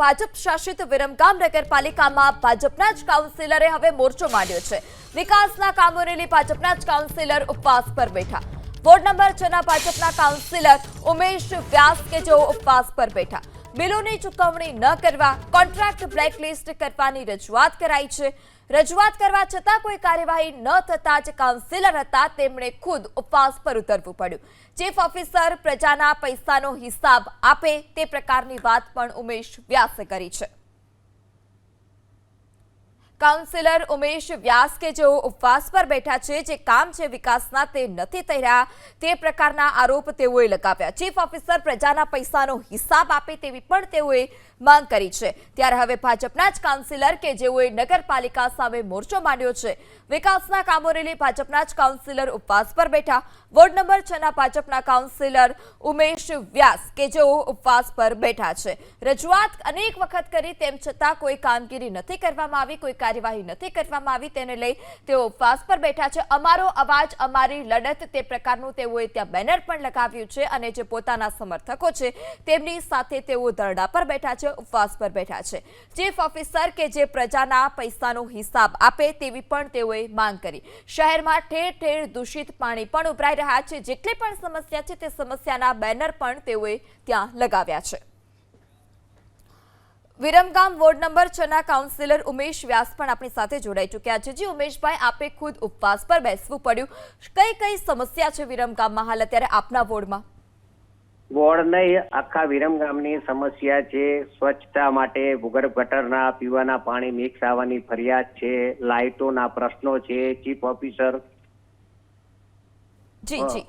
ભાજપ શાસિત વિરમગામ નગરપાલિકામાં ભાજપના જ કાઉન્સિલરે હવે મોરચો માંડ્યો છે। વિકાસના કામોને લઈ ભાજપના જ કાઉન્સિલર ઉપવાસ પર બેઠા। વોર્ડ નંબર 6 ના ભાજપના કાઉન્સિલર ઉમેશ વ્યાસ કે જેઓ ઉપવાસ પર બેઠા। બિલોની ચૂકવણી ન કરવા, કોન્ટ્રાક્ટ બ્લેકલિસ્ટ કરવાની રજૂઆત કરાઈ છે। રજૂઆત કરવા છતાં કોઈ કાર્યવાહી ન થતા જ કાઉન્સિલર હતા તેમણે ખુદ ઉપવાસ પર ઉતરવું પડ્યું। ચીફ ઓફિસર પ્રજાના પૈસાનો હિસાબ આપે તે પ્રકારની વાત પણ ઉમેશ વ્યાસે કરી છે। કાઉન્સિલર ઉમેશ વ્યાસ કે જેઓ ઉપવાસ પર બેઠા છે, જે કામ છે વિકાસના તે નથી થઈ રહ્યા તે પ્રકારના આરોપ તેઓએ લગાવ્યા। ચીફ ઓફિસર પ્રજાના પૈસાનો હિસાબ આપે તેવી પણ તેઓએ માંગ કરી છે। ત્યારે હવે ભાજપના જ કાઉન્સિલર કે જેઓએ નગરપાલિકા સામે મોરચો માંડ્યો છે। વિકાસના કામોને લઈ ભાજપના જ કાઉન્સિલર ઉપવાસ પર બેઠા। વોર્ડ નંબર 6 ના ભાજપના કાઉન્સિલર ઉમેશ વ્યાસ કે જેઓ ઉપવાસ પર બેઠા છે। રજૂઆત અનેક વખત કરી તેમ છતાં કોઈ કામગીરી નથી કરવામાં આવી, કોઈ કાર્યવાહી નથી કરવામાં આવી, તેને લઈ તેઓ ઉપવાસ પર બેઠા છે। અમારો અવાજ અમારી લડત તે પ્રકારનું તેઓએ ત્યાં બેનર પણ લગાવ્યું છે અને જે પોતાના સમર્થકો છે તેમની સાથે તેઓ ધરણા પર બેઠા છે, ઉપવાસ પર બેઠા છે। ચીફ ઓફિસર કે જે પ્રજાના પૈસાનો હિસાબ આપે તેવી પણ તેઓએ માંગ કરી। શહેરમાં ઠેર ઠેર દૂષિત પાણી પણ ઉભરાઈ રહ્યા છે। જેટલી પણ સમસ્યા છે તે સમસ્યાના બેનર પણ તેઓએ ત્યાં લગાવ્યા છે। વિરમગામ વોર્ડ નંબર 6 ના કાઉન્સિલર ઉમેશ વ્યાસ પણ આપણી સાથે જોડાઈ ચૂક્યા છે। જી ઉમેશભાઈ, આપે ખુદ ઉપવાસ પર બેસવું પડ્યું, કઈ કઈ સમસ્યા છે વિરમગામમાં હાલ અત્યારે આપના વોર્ડમાં? વોર્ડ નહીં, આખા વિરમગામની સમસ્યા છે। સ્વચ્છતા માટે ભૂગર્ભ ગટરના પીવાના પાણી મિક્સ આવવાની ફરિયાદ છે, લાઇટોના પ્રશ્નો છે, ચીફ ઓફિસર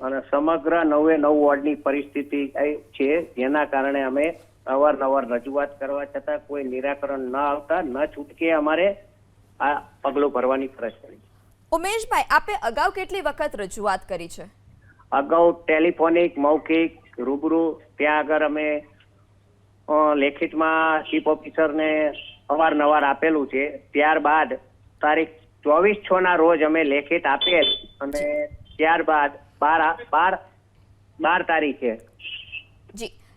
અને સમગ્ર 9 વોર્ડની પરિસ્થિતિ છે, જેના કારણે અમે અવારનવાર રજૂઆત કરવા છતાં કોઈ નિરાકરણ ન આવતા ન છૂટકે અમારે આ પગલું ભરવાની ફરજ પડી। ઉમેશભાઈ, આપે અગાઉ કેટલી વખત રજૂઆત કરી છે? અગાઉ ટેલિફોનિક, મૌખિક, રૂબરૂ ત્યાં આગળ અમે લેખિતમાં ચીફ ઓફિસરને અવારનવાર આપેલું છે। ત્યારબાદ તારીખ 24/6 ના રોજ અમે લેખિત આપેલ અને ત્યારબાદ 12 તારીખે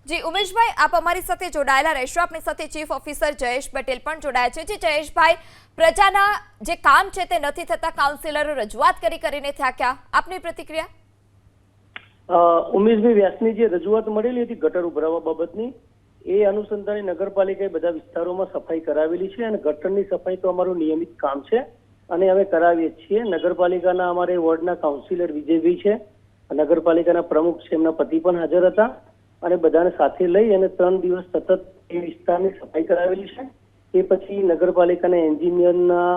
જી ઉમેશભાઈ, આપ અમારી સાથે જોડાયેલા રહેશો। આપણી સાથે ચીફ ઓફિસર જયેશ પટેલ પણ જોડાયા છે। જી જયેશભાઈ, પ્રજાના જે કામ છે તે નથી થતા, કાઉન્સિલરો રજૂઆત કરીને થાક્યા, આપની પ્રતિક્રિયા? ઉમેશભાઈ વ્યાસની જે રજૂઆત મળેલી હતી ગટર ઉભરાવા બાબતની, એ અનુસંધાને નગરપાલિકાએ બધા વિસ્તારોમાં સફાઈ કરાવેલી છે અને ગટરની સફાઈ તો અમારું નિયમિત કામ છે અને અમે કરાવીએ છીએ। નગરપાલિકાના અમારે વોર્ડના કાઉન્સિલર વિજયભાઈ છે, નગરપાલિકાના પ્રમુખ છે, એમના પતિ પણ હાજર હતા અને બધાને સાથે લઈ અને 3 દિવસ સતત એ વિસ્તારની સફાઈ કરાવેલી છે। એ પછી નગરપાલિકાના એન્જિનિયરના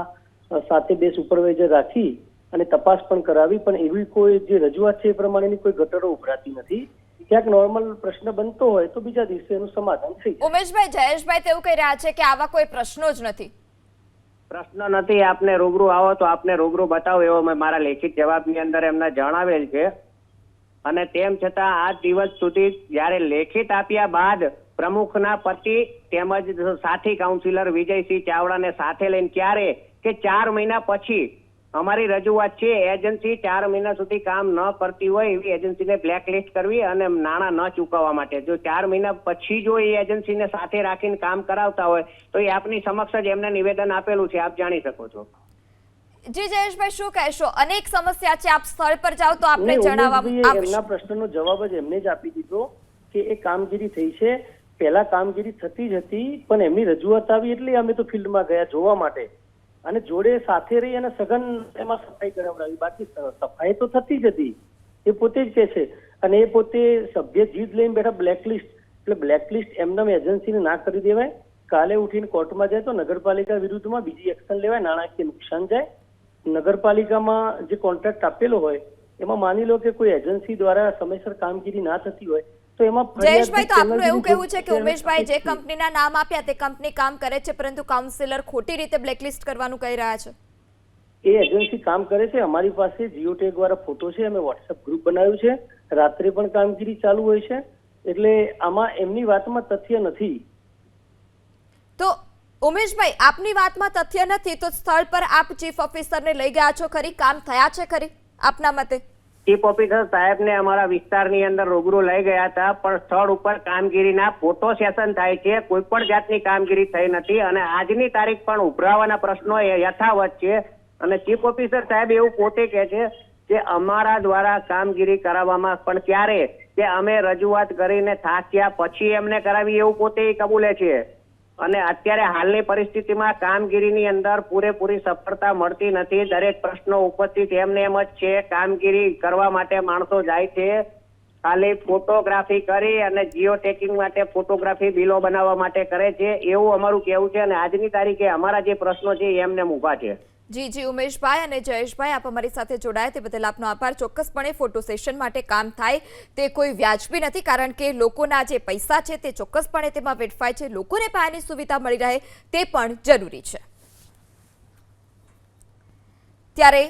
સાથે 2 સુપરવાઇઝર રાખી અને તપાસ પણ કરાવી, પણ એવી કોઈ જે રજૂઆત છે એ પ્રમાણેની કોઈ ગટરો ઉભરાતી નથી। ક્યાંક નોર્મલ પ્રશ્ન બનતો હોય તો બીજા દિવસે એનું સમાધાન થઈ જાય। ઉમેશભાઈ, જયેશભાઈ તેવું કહી રહ્યા છે કે આવા કોઈ પ્રશ્નો જ નથી? પ્રશ્ન નથી, આપને રૂબરૂ આવો તો આપને રૂબરૂ બતાવો એવો મેં મારા લેખિત જવાબની અંદર એમને જણાવેલ છે। અને તેમ છતાં આ દિવસ સુધી જયારે લેખિત આપ્યા બાદ પ્રમુખના પતિ તેમજ સાથી કાઉન્સિલર વિજયસિંહ ચાવડાને સાથે લઈને ક્યારે કે 4 મહિના પછી અમારી રજૂઆત છે, એજન્સી 4 મહિના સુધી કામ ન કરતી હોય એવી એજન્સીને બ્લેકલિસ્ટ કરવી અને નાણાં ન ચૂકવવા માટે। જો 4 મહિના પછી જો એ એજન્સીને સાથે રાખીને કામ કરાવતા હોય તો એ આપની સમક્ષ જ એમને નિવેદન આપેલું છે, આપ જાણી શકો છો। જી જયેશભાઈ, શું કહેશો? અનેક સમસ્યા છે, આપ સ્થળ પર જાઓ તો આપને જણાવવામાં આવશે। એમના પ્રશ્નનો જવાબ જ એમને જ આપી દીધો કે એ કામગીરી થઈ છે, પહેલા કામગીરી થતી જ હતી, પણ એમની રજૂઆત આવી એટલે અમે તો ફિલ્ડમાં ગયા જોવા માટે અને જોડે સાથે રહી અને સઘન એમાં સફાઈ કરાવડાવી। બાકી સફાઈ તો થતી જ હતી, એ પોતે જ કહે છે અને એ પોતે સભ્ય જીત લઈને બેઠા બ્લેકલિસ્ટ, એટલે બ્લેકલિસ્ટ એમને એજન્સીને ના કરી દેવાય। કાલે ઉઠીને કોર્ટમાં જાય તો નગરપાલિકા વિરુદ્ધમાં બીજી એક્શન લેવાય, નાણાકીય નુકસાન જાય। નગરપાલિકામાં જે કોન્ટ્રાક્ટ આપેલો હોય એમાં માની લો કે કોઈ એજન્સી દ્વારા સમયસર કામગીરી ના થતી હોય તો એમાં જયેશભાઈ, તો આપનું એવું કહેવું છે કે ઉમેશભાઈ જે કંપનીના નામ આપ્યા તે કંપની કામ કરે છે પરંતુ કાઉન્સિલર ખોટી રીતે બ્લેકલિસ્ટ કરવાનું કહી રહ્યા છે? એ એજન્સી કામ કરે છે। અમારી પાસે જીઓટેગ વાળા ફોટો છે, અમે વોટ્સએપ ગ્રુપ બનાવ્યું છે, રાત્રે પણ કામગીરી ચાલુ હોય છે, એટલે આમાં એમની વાતમાં તથ્ય નથી। તો ઉમેશભાઈ, આપની વાતમાં તથ્ય નથી તો સ્થળ પર આપ ચીફ ઓફિસરને લઈ ગયા છો ખરી? કામ થયા છે ખરી આપના મતે? ચીફ ઓફિસર સાહેબને અમારા વિસ્તારની અંદર રૂબરૂ લઈ ગયા હતા, પણ સ્થળ ઉપર કામગીરીના ફોટો સેશન થાય છે, કોઈ પણ જાતની કામગીરી થઈ નથી અને આજની તારીખ પણ ઉભરાવાના પ્રશ્નો એ યથાવત છે. અને ચીફ ઓફિસર સાહેબ એવું પોતે કહે છે કે અમારા દ્વારા કામગીરી કરાવવામાં પણ ક્યારે કે અમે રજૂઆત કરીને થાક્યા પછી એમને કરાવી એવું પોતે કબૂલે છે. અને અત્યારે હાલની પરિસ્થિતિમાં કામગીરીની અંદર પૂરેપૂરી સફળતા મળતી નથી. દરેક પ્રશ્નો ઉપસ્થિત એમને એમ જ છે. કામગીરી કરવા માટે માણસો જાય છે, ખાલી ફોટોગ્રાફી કરી અને જીઓ ટેકિંગ માટે ફોટોગ્રાફી બિલો બનાવવા માટે કરે છે, એવું અમારું કહેવું છે. અને આજની તારીખે અમારા જે પ્રશ્નો છે એમને ઊભા છે. જી ઉમેશભાઈ અને જયેશભાઈ, આપ અમારી સાથે જોડાયા તે બદલ આપનો આભાર. ચોક્કસપણે ફોટો સેશન માટે કામ થાય તે કોઈ વ્યાજબી નથી, કારણ કે લોકોના જે પૈસા છે તે ચોક્કસપણે તેમાં વેડફાય છે. લોકોને પાયાની સુવિધા મળી રહે તે પણ જરૂરી છે. ત્યારે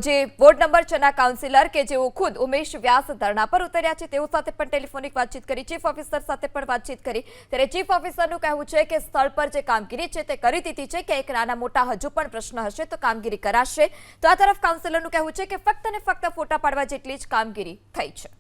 જે વોર્ડ નંબર 6 ના કાઉન્સિલર કે જેઓ ખુદ ઉમેશ વ્યાસ ધરણા પર ઉતર્યા છે તેઓ સાથે પણ ટેલિફોનિક વાતચીત કરી, ચીફ ઓફિસર સાથે પણ વાતચીત કરી. ત્યારે ચીફ ઓફિસરનું કહેવું છે કે સ્થળ પર જે કામગીરી છે તે કરી દીધી છે, કે એક નાના મોટા હજુ પણ પ્રશ્ન હશે તો કામગીરી કરાશે. તો આ તરફ કાઉન્સિલરનું કહેવું છે કે ફક્ત ને ફક્ત ફોટા પાડવા જેટલી જ કામગીરી થઈ છે.